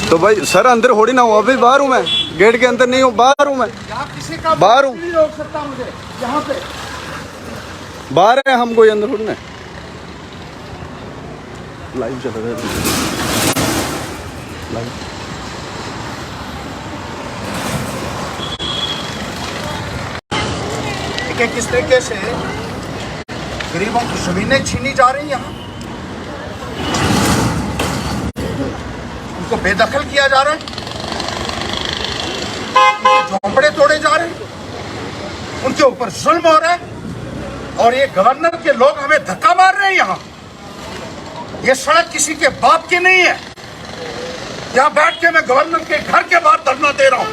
तो भाई सर अंदर होड़ी ना हूँ, अभी बाहर हूँ मैं, गेट के अंदर नहीं हूँ, बाहर हूँ मैं, बाहर हूँ, नहीं रोक सकता मुझे यहाँ पे। बाहर है, हम कोई अंदर थोड़ी ना। लाइव चल रहा है, लाइव। किस तरीके से गरीबों की जमीनें छीनी जा रही हैं, यहाँ उनको बेदखल किया जा रहा है, उनके झोंपड़े तोड़े जा रहे हैं, उनके ऊपर जुल्म हो रहा है। और ये गवर्नर के लोग हमें धक्का मार रहे हैं। यहाँ ये सड़क किसी के बाप की नहीं है। यहाँ बैठ के मैं गवर्नर के घर के बाहर धरना दे रहा हूँ।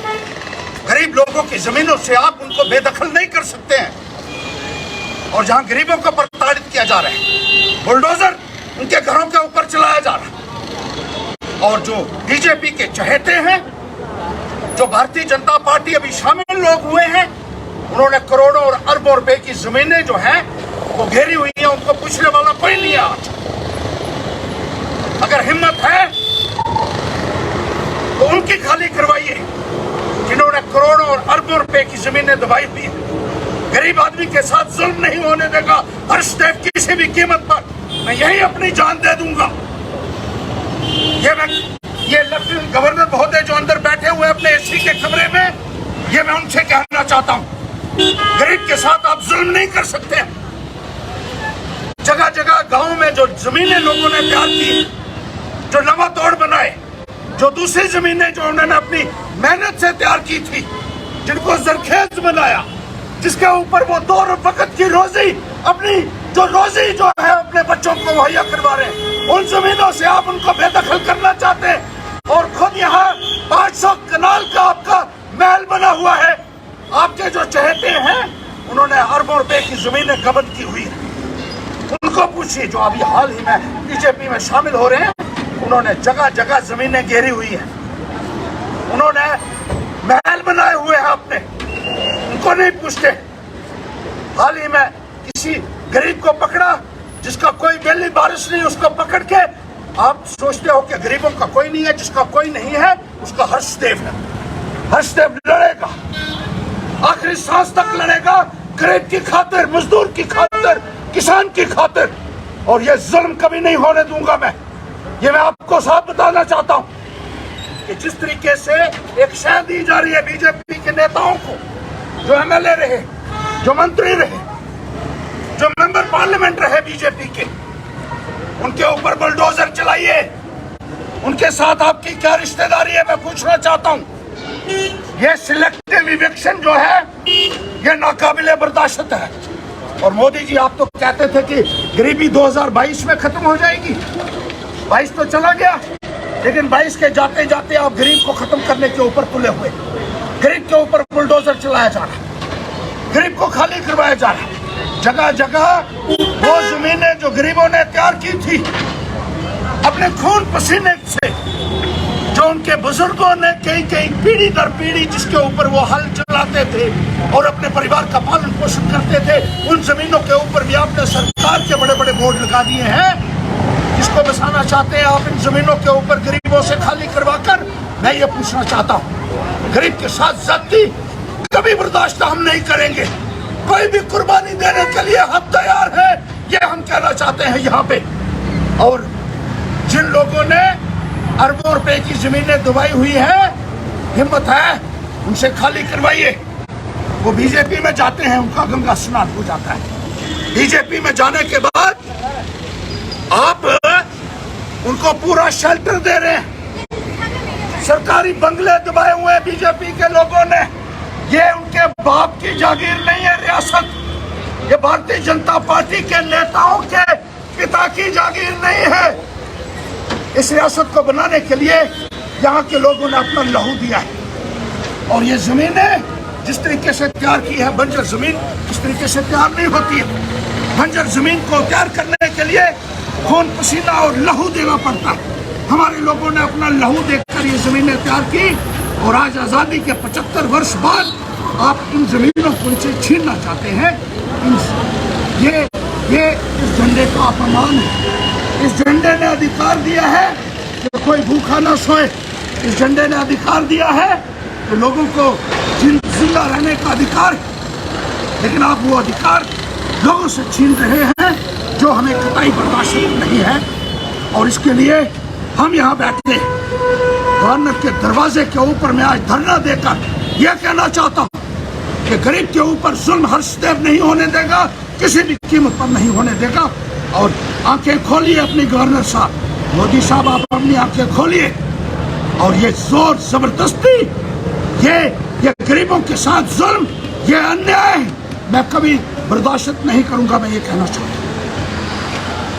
गरीब लोगों की जमीनों से आप उनको बेदखल नहीं कर सकते हैं। और जहां गरीबों को प्रताड़ित किया जा रहा है, बुलडोजर उनके घरों के ऊपर चलाया जा रहा है। और जो बीजेपी के चहेते हैं, जो भारतीय जनता पार्टी अभी शामिल लोग हुए हैं, उन्होंने करोड़ों और अरबों रुपए की जमीनें जो हैं वो घेरी हुई हैं। उनको पूछने वाला कोई नहीं है आज। अगर हिम्मत है तो उनकी खाली करवाइए, जिन्होंने करोड़ों और अरबों रुपए की जमीनें दबाई हुई है। गरीब आदमी के साथ जुल्म नहीं होने देगा हर्षदेव, किसी भी कीमत पर। मैं यही अपनी जान दे दूंगा। ये लेफ्टिनेंट गवर्नर महोदय जो अंदर बैठे हुए अपने एसी के कमरे में, ये मैं उनसे कहना चाहता हूं, गरीब के साथ आप जुल्म नहीं कर सकते। जगह जगह गांव में जो जमीनें लोगों ने तैयार की, जो नवा तोड़ बनाए, जो दूसरी जमीनें जो उन्होंने अपनी मेहनत से तैयार की थी, जिनको जरखेज बनाया, जिसके ऊपर वो 2 वक्त की रोजी, अपनी जो रोजी जो है अपने बच्चों को मुहैया करवा रहे हैं, उन जमीनों से आप उनको बेदखल करना चाहते हैं। और खुद यहाँ 500 कनाल का आपका महल बना हुआ है। आपके जो चहेते हैं, उन्होंने अरबों रुपए की जमीनें कब्ज की हुई है। उनको पूछिए जो अभी हाल ही में बीजेपी में शामिल हो रहे हैं, उन्होंने जगह जगह जमीनें घेरी हुई है, उन्होंने महल बनाए हुए हैं अपने, उनको नहीं पूछते। हाल ही में किसी गरीब को पकड़ा, जिसका कोई बेली बारिश नहीं, उसको पकड़ के आप सोचते हो कि गरीबों का कोई नहीं है। जिसका कोई नहीं है उसका हर्षदेव है। हर्षदेव लड़ेगा, आखिरी सांस तक लड़ेगा, गरीब की खातिर, मजदूर की खातिर, किसान की खातिर। और ये जुल्म कभी नहीं होने दूंगा मैं। ये मैं आपको साफ बताना चाहता हूं कि जिस तरीके से एक शह दी जा रही है बीजेपी के नेताओं को, जो एमएलए रहे, जो मंत्री रहे, जो मेंबर पार्लियामेंट रहे बीजेपी के, उनके ऊपर बुलडोजर चलाइए। उनके साथ आपकी क्या रिश्तेदारी है, मैं पूछना चाहता हूं। ये सिलेक्टिव इविक्शन जो है, ये नाकाबिले बर्दाश्त है। और मोदी जी, आप तो कहते थे कि गरीबी 2022 में खत्म हो जाएगी। 22 तो चला गया, लेकिन 22 के जाते जाते आप गरीब को खत्म करने के ऊपर तुले हुए। गरीब के ऊपर बुलडोजर चलाया जा रहा, गरीब को खाली करवाया जा रहा। जगह जगह वो जमीनें जो गरीबों ने तैयार की थी अपने खून पसीने से, जो उनके बुजुर्गों ने कई कई पीढ़ी दर पीढ़ी जिसके ऊपर वो हल चलाते थे और अपने परिवार का पालन पोषण करते थे, उन जमीनों के ऊपर भी आपने सरकार के बड़े बड़े बोर्ड लगा दिए हैं। जिसको बसाना चाहते हैं आप इन जमीनों के ऊपर गरीबों से खाली करवाकर। मैं ये पूछना चाहता हूँ, गरीब के साथ ज्यादती कभी बर्दाश्त हम नहीं करेंगे। कोई भी कुर्बानी देने के लिए हम तैयार हैं, ये हम कहना चाहते हैं यहाँ पे। और जिन लोगों ने अरबों रुपए की जमीनें दबाई हुई है, हिम्मत है उनसे खाली करवाइए। वो बीजेपी में जाते हैं, उनका गंगा स्नान हो जाता है। बीजेपी में जाने के बाद आप उनको पूरा शेल्टर दे रहे हैं। सरकारी बंगले दबाए हुए हैं बीजेपी के लोगों ने। ये उनके बाप की जागीर नहीं है रियासत, ये भारतीय जनता पार्टी के नेताओं के पिता की जागीर नहीं है। इस रियासत को बनाने के लिए यहाँ के लोगों ने अपना लहू दिया है। और ये जमीनें जिस तरीके से तैयार की है, बंजर जमीन इस तरीके से तैयार नहीं होती है। बंजर जमीन को तैयार करने के लिए खून पसीना और लहू देना पड़ता है। हमारे लोगों ने अपना लहू देकर ये जमीनें तैयार की। और आज आज़ादी के 75 वर्ष बाद आप इन जमीनों को इनसे छीनना चाहते हैं। ये इस झंडे का अपमान है। इस झंडे ने अधिकार दिया है कि कोई भूखा ना सोए। इस झंडे ने अधिकार दिया है कि लोगों को जिंदा रहने का अधिकार, लेकिन आप वो अधिकार लोगों से छीन रहे हैं, जो हमें कतई बर्दाश्त नहीं है। और इसके लिए हम यहाँ बैठे गवर्नर के दरवाजे के ऊपर मैं आज धरना देकर यह कहना चाहता हूँ कि गरीब के ऊपर जुल्म हर्षदेव नहीं होने देगा, किसी भी कीमत पर नहीं होने देगा। और आंखें खोलिए अपनी गवर्नर साहब, मोदी साहब आप अपनी आंखें खोलिए। और ये जोर जबरदस्ती, ये गरीबों के साथ जुल्म, ये अन्याय मैं कभी बर्दाश्त नहीं करूंगा। मैं ये कहना चाहता हूँ।